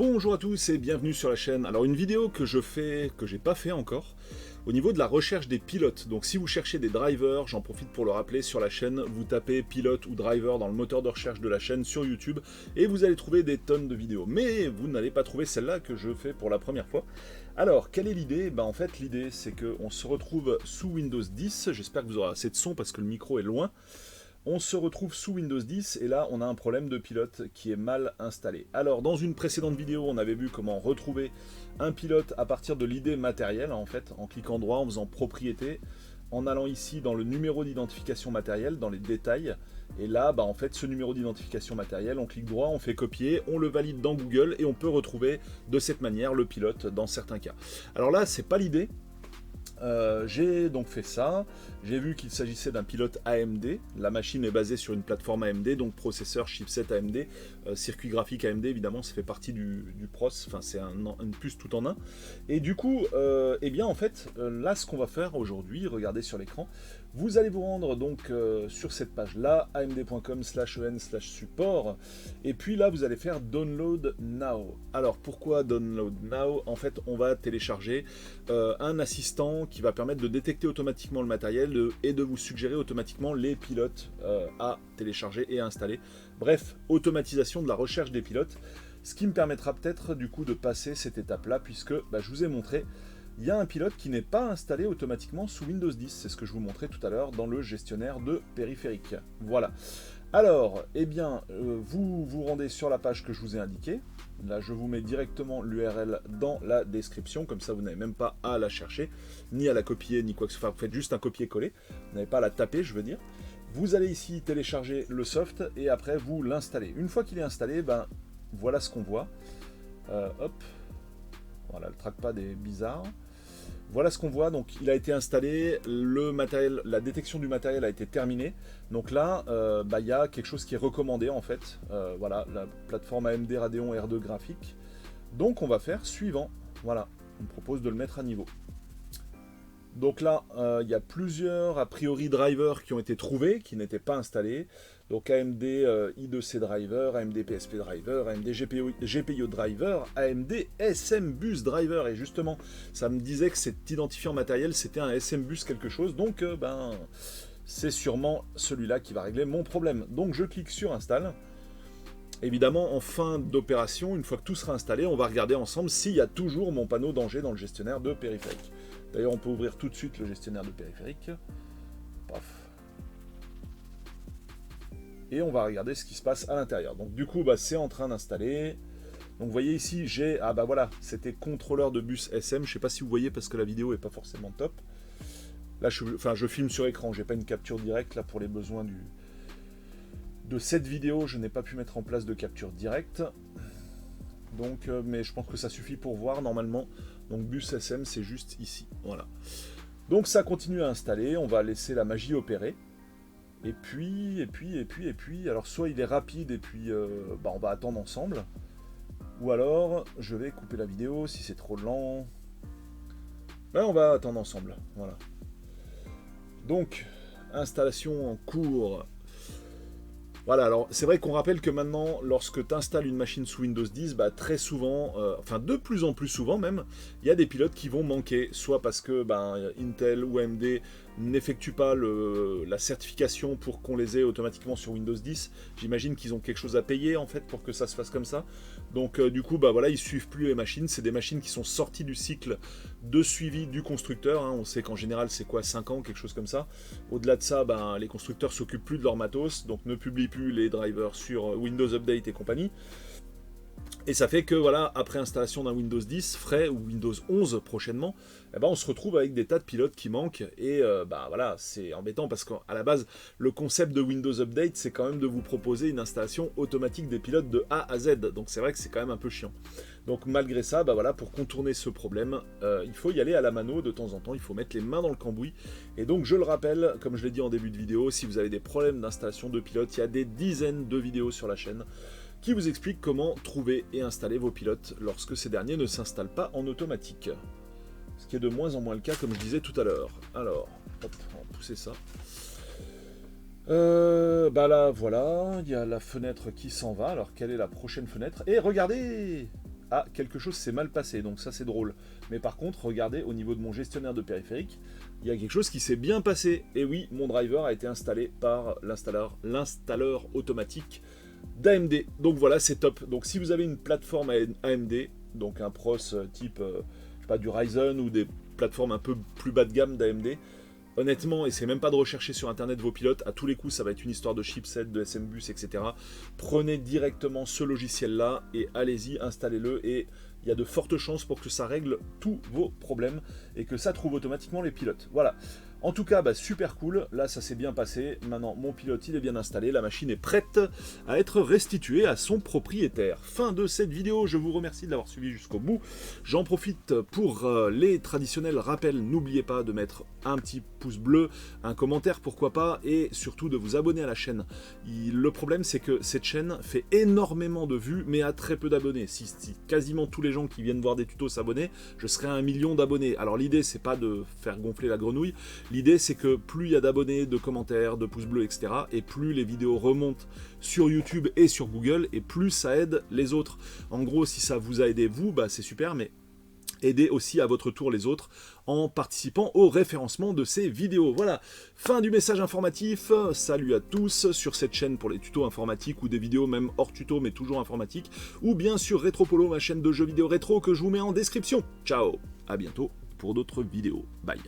Bonjour à tous et bienvenue sur la chaîne. Alors une vidéo que je fais, que j'ai pas fait encore, au niveau de la recherche des pilotes. Donc si vous cherchez des drivers, j'en profite pour le rappeler sur la chaîne, vous tapez pilote ou driver dans le moteur de recherche de la chaîne sur YouTube et vous allez trouver des tonnes de vidéos. Mais vous n'allez pas trouver celle-là que je fais pour la première fois. Alors, quelle est l'idée? En fait, l'idée c'est qu'on se retrouve sous Windows 10, j'espère que vous aurez assez de son parce que le micro est loin. On se retrouve sous Windows 10 et là on a un problème de pilote qui est mal installé. Alors dans une précédente vidéo on avait vu comment retrouver un pilote à partir de l'ID matériel en fait, en cliquant droit, en faisant propriété, en allant ici dans le numéro d'identification matériel, dans les détails, et là en fait ce numéro d'identification matériel, on clique droit, on fait copier, on le valide dans Google et on peut retrouver de cette manière le pilote dans certains cas. Alors là c'est pas l'idée. J'ai donc fait ça, j'ai vu qu'il s'agissait d'un pilote AMD, la machine est basée sur une plateforme AMD, donc processeur, chipset AMD, circuit graphique AMD évidemment, ça fait partie du PROS, enfin c'est une puce tout en un, et du coup, eh bien en fait, là ce qu'on va faire aujourd'hui, regardez sur l'écran, vous allez vous rendre donc sur cette page là, amd.com/en/support, et puis là vous allez faire Download Now. Alors pourquoi Download Now? En fait on va télécharger un assistant qui va permettre de détecter automatiquement le matériel et de vous suggérer automatiquement les pilotes à télécharger et à installer. Bref, automatisation de la recherche des pilotes, ce qui me permettra peut-être du coup de passer cette étape là, puisque je vous ai montré, il y a un pilote qui n'est pas installé automatiquement sous Windows 10, c'est ce que je vous montrais tout à l'heure dans le gestionnaire de périphériques. Voilà. Alors, eh bien, vous vous rendez sur la page que je vous ai indiquée. Là, je vous mets directement l'URL dans la description, comme ça vous n'avez même pas à la chercher, ni à la copier, ni quoi que ce soit. Vous faites juste un copier-coller, vous n'avez pas à la taper, je veux dire. Vous allez ici télécharger le soft et après vous l'installez. Une fois qu'il est installé, voilà ce qu'on voit. Hop, voilà, le trackpad est bizarre. Voilà ce qu'on voit, donc il a été installé, le matériel, la détection du matériel a été terminée. Donc là, il y a quelque chose qui est recommandé en fait. Voilà, la plateforme AMD Radeon R2 graphique. Donc on va faire suivant. Voilà, on me propose de le mettre à niveau. Donc là, il y a plusieurs, a priori, drivers qui ont été trouvés, qui n'étaient pas installés. Donc AMD I2C driver, AMD PSP driver, AMD GPIO driver, AMD SM Bus driver. Et justement, ça me disait que cet identifiant matériel, c'était un SM Bus quelque chose. Donc, c'est sûrement celui-là qui va régler mon problème. Donc je clique sur Install. Évidemment, en fin d'opération, une fois que tout sera installé, on va regarder ensemble s'il y a toujours mon panneau danger dans le gestionnaire de périphérique. D'ailleurs, on peut ouvrir tout de suite le gestionnaire de périphérique. Paf. Et on va regarder ce qui se passe à l'intérieur. Donc du coup, c'est en train d'installer. Donc vous voyez ici, j'ai... Ah voilà, c'était contrôleur de bus SM. Je ne sais pas si vous voyez parce que la vidéo n'est pas forcément top. Là, je filme sur écran, j'ai pas une capture directe là pour les besoins de cette vidéo. Je n'ai pas pu mettre en place de capture directe. Donc, mais je pense que ça suffit pour voir normalement. Donc bus SM, c'est juste ici. Voilà. Donc ça continue à installer. On va laisser la magie opérer. Et puis, alors soit il est rapide et puis on va attendre ensemble. Ou alors, je vais couper la vidéo si c'est trop lent. On va attendre ensemble. Voilà. Donc, installation en cours. Voilà, alors c'est vrai qu'on rappelle que maintenant, lorsque tu installes une machine sous Windows 10, très souvent, de plus en plus souvent même, il y a des pilotes qui vont manquer, soit parce que Intel ou AMD n'effectuent pas la certification pour qu'on les ait automatiquement sur Windows 10. J'imagine qu'ils ont quelque chose à payer en fait pour que ça se fasse comme ça. Donc du coup, ils suivent plus les machines. C'est des machines qui sont sorties du cycle de suivi du constructeur. On sait qu'en général, c'est quoi, 5 ans, quelque chose comme ça. Au-delà de ça, les constructeurs s'occupent plus de leur matos, donc ne publient plus les drivers sur Windows Update et compagnie. Et ça fait que après installation d'un Windows 10 frais ou Windows 11 prochainement, on se retrouve avec des tas de pilotes qui manquent et c'est embêtant parce qu'à la base le concept de Windows Update c'est quand même de vous proposer une installation automatique des pilotes de A à Z, donc c'est vrai que c'est quand même un peu chiant. Donc malgré ça, pour contourner ce problème, il faut y aller à la mano de temps en temps, il faut mettre les mains dans le cambouis. Et donc je le rappelle, comme je l'ai dit en début de vidéo, si vous avez des problèmes d'installation de pilotes, il y a des dizaines de vidéos sur la chaîne qui vous explique comment trouver et installer vos pilotes lorsque ces derniers ne s'installent pas en automatique. Ce qui est de moins en moins le cas, comme je disais tout à l'heure. Alors, hop, on va pousser ça. Là, voilà, il y a la fenêtre qui s'en va. Alors, quelle est la prochaine fenêtre? Et regardez, ah, quelque chose s'est mal passé, donc ça c'est drôle. Mais par contre, regardez, au niveau de mon gestionnaire de périphérique, il y a quelque chose qui s'est bien passé. Et oui, mon driver a été installé par l'installeur automatique d'AMD. Donc voilà, c'est top. Donc si vous avez une plateforme AMD, donc un pros type, je sais pas, du Ryzen ou des plateformes un peu plus bas de gamme d'AMD, honnêtement, essayez même pas de rechercher sur internet vos pilotes, à tous les coups ça va être une histoire de chipset, de SMBus, etc. Prenez directement ce logiciel là et allez-y, installez-le, et il y a de fortes chances pour que ça règle tous vos problèmes et que ça trouve automatiquement les pilotes. Voilà. En tout cas, super cool, là ça s'est bien passé, maintenant mon pilote il est bien installé, la machine est prête à être restituée à son propriétaire. Fin de cette vidéo, je vous remercie de l'avoir suivi jusqu'au bout. J'en profite pour les traditionnels rappels, n'oubliez pas de mettre un petit pouce bleu, un commentaire pourquoi pas, et surtout de vous abonner à la chaîne. Le problème c'est que cette chaîne fait énormément de vues mais a très peu d'abonnés. Si quasiment tous les gens qui viennent voir des tutos s'abonnaient, je serais à 1 million d'abonnés. Alors l'idée c'est pas de faire gonfler la grenouille, l'idée c'est que plus il y a d'abonnés, de commentaires, de pouces bleus, etc., et plus les vidéos remontent sur YouTube et sur Google, et plus ça aide les autres. En gros, si ça vous a aidé vous, c'est super, mais aidez aussi à votre tour les autres en participant au référencement de ces vidéos. Voilà, fin du message informatif. Salut à tous sur cette chaîne pour les tutos informatiques ou des vidéos même hors tuto mais toujours informatiques, ou bien sur Retropolo, ma chaîne de jeux vidéo rétro que je vous mets en description. Ciao, à bientôt pour d'autres vidéos. Bye.